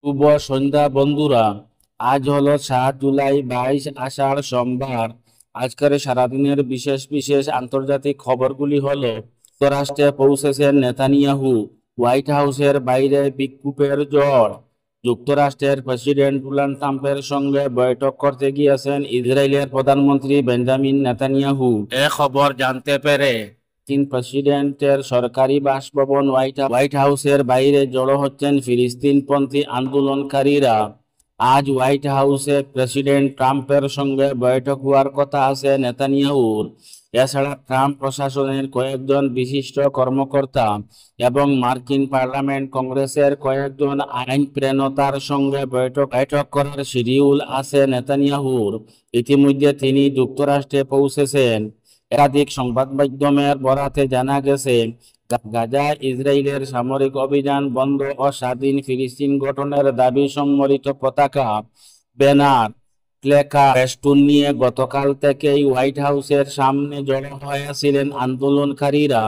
শুভ সন্ধ্যা বন্ধুরা। আজ হলো 7 জুলাই, 22 আষাঢ়, সোমবার। আজকের সারাদিনের বিশেষ বিশেষ আন্তর্জাতিক খবরগুলি হলো: যুক্তরাষ্ট্রে পৌঁছেছেন নেতানিয়াহু, হোয়াইট হাউসের বাইরে বিক্ষোভের ঝড়। যুক্তরাষ্ট্রের প্রেসিডেন্ট ডোনাল্ড ট্রাম্পের সঙ্গে বৈঠক করতে গিয়েছেন ইসরায়েলের প্রধানমন্ত্রী বেঞ্জামিন নেতানিয়াহু। এ খবর জানতে পেরে চীন প্রেসিডেন্টের সরকারি বাসভবন হোয়াইট হাউসের বাইরে জড়ো হচ্ছেন ফিলিস্তিনপন্থী আন্দোলনকারীরা। আজ হোয়াইট হাউসে প্রেসিডেন্ট ট্রাম্পের সঙ্গে বৈঠক হওয়ার কথা আছে নেতানিয়াহুর। এছাড়া ট্রাম্প প্রশাসনের কয়েকজন বিশিষ্ট কর্মকর্তা এবং মার্কিন পার্লামেন্ট কংগ্রেসের কয়েকজন আইন প্রণেতার সঙ্গে বৈঠক করার শিডিউল আছে নেতানিয়াহুর। ইতিমধ্যে তিনি যুক্তরাষ্ট্রে পৌঁছেছেন। একাধিক সংবাদ মাধ্যমের বরাতে জানা গেছে, গাজায় ইসরায়েলের সামরিক অভিযান বন্ধ ও স্বাধীন ফিলিস্তিন গঠনের দাবি সম্বলিত পতাকা, ব্যানার, প্লেকার্ড, ফেস্টুন নিয়ে গতকাল থেকেই হোয়াইট হাউসের সামনে জড়ো হয়েছিলেন আন্দোলনকারীরা।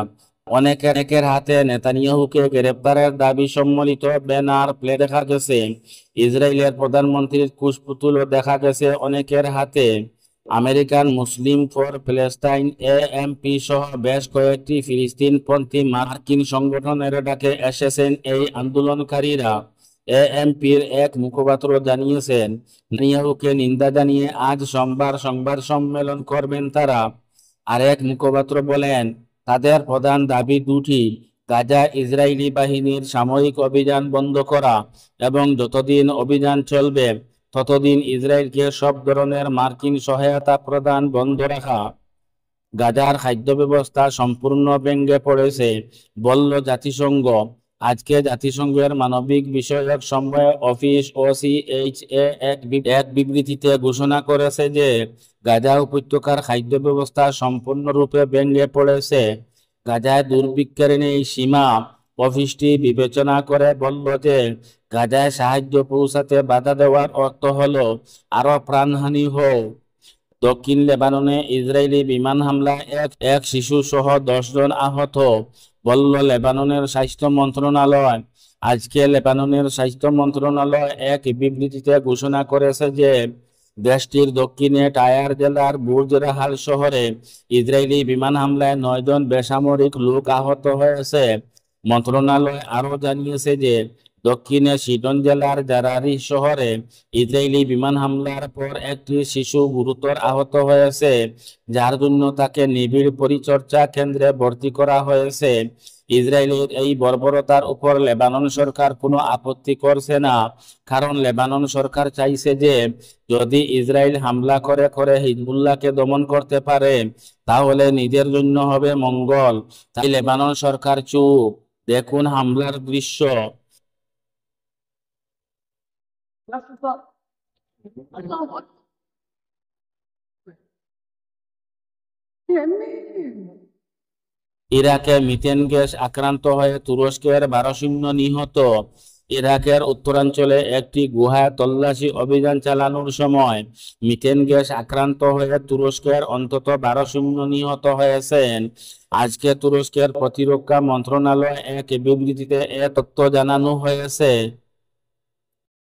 অনেকের হাতে নেতানিয়াহুকে গ্রেপ্তারের দাবি সম্বলিত ব্যানার, প্লে দেখা গেছে। ইসরায়েলের প্রধানমন্ত্রীর কুশপুতুলও দেখা গেছে অনেকের হাতে। American Muslim for Palestine AMP সহ বেশ কয়েকটি ফিলিস্তিনপন্থী মার্কিন সংগঠনের ডাকে এসেছেন এই আন্দোলনকারীরা। এএমপির এক মুখপাত্র জানিয়েছেন, নেতানিয়াহুকে নিন্দা জানিয়ে আজ সোমবার সংবাদ সম্মেলন করবেন তারা। আরেক মুখপাত্র বলেন, তাদের প্রধান দাবি দুটি: গাজা ইসরায়েলি বাহিনীর সামরিক অভিযান বন্ধ করা এবং যতদিন অভিযান চলবে ততদিন ইসরায়েলকে সব ধরনের মার্কিন সহায়তা প্রদান বন্ধ রাখা। গাজার খাদ্য ব্যবস্থা সম্পূর্ণ ভেঙে পড়েছে, বলল জাতিসংঘ। আজকে জাতিসংঘের মানবিক বিষয়ক সমন্বয় অফিস OCHA এক বিবৃতিতে ঘোষণা করেছে যে গাজা উপত্যকার খাদ্য ব্যবস্থা সম্পূর্ণরূপে ভেঙে পড়েছে। গাজায় দুর্ভিক্ষের নেই সীমা। অফিসটি বিবেচনা করে বলল যে গাজায় সাহায্য পৌঁছাতে বাধা দেওয়ার অর্থ হলো আরো প্রাণহানি হোক। দক্ষিণ লেবাননে ইসরায়েলি বিমান হামলায় এক শিশু সহ 10 জন আহত, বলল লেবাননের স্বাস্থ্য মন্ত্রণালয়। আজকে লেবাননের স্বাস্থ্য মন্ত্রণালয় এক বিবৃতিতে ঘোষণা করেছে যে দেশটির দক্ষিণে টায়ার জেলার বুর্জ রাহাল শহরে ইসরায়েলি বিমান হামলায় 9 জন বেসামরিক লোক আহত হয়েছে। মন্ত্রণালয় আরও জানিয়েছে যে দক্ষিণে সিডন জেলার জারারি শহরে ইসরায়েলি বিমান হামলার পর একটি শিশু গুরুতর আহত হয়েছে, যার জন্য তাকে নিবিড় পরিচর্যা কেন্দ্রে ভর্তি করা হয়েছে। ইসরায়েলের এই বর্বরতার উপর লেবানন সরকার কোনো আপত্তি করছে না, কারণ লেবানন সরকার চাইছে যে যদি ইসরায়েল হামলা করে হিজবুল্লাহকে দমন করতে পারে তাহলে নিজের জন্য হবে মঙ্গল। তাই লেবানন সরকার চুপ। দেখুন হামলার দৃশ্য। ইরাকে মিথেন গ্যাস আক্রান্ত হয়ে তুরস্কের 12 সৈন্য নিহত। ইরাকের উত্তরাঞ্চলে একটি গুহায় তল্লাশি অভিযান চালানোর সময় মিথেন গ্যাস আক্রান্ত হয়ে তুরস্কের অন্তত 12 সৈন্য নিহত হয়েছেন। আজকে তুরস্কের প্রতিরক্ষা মন্ত্রণালয় এক বিবৃতিতে এ তথ্য জানানো হয়েছে।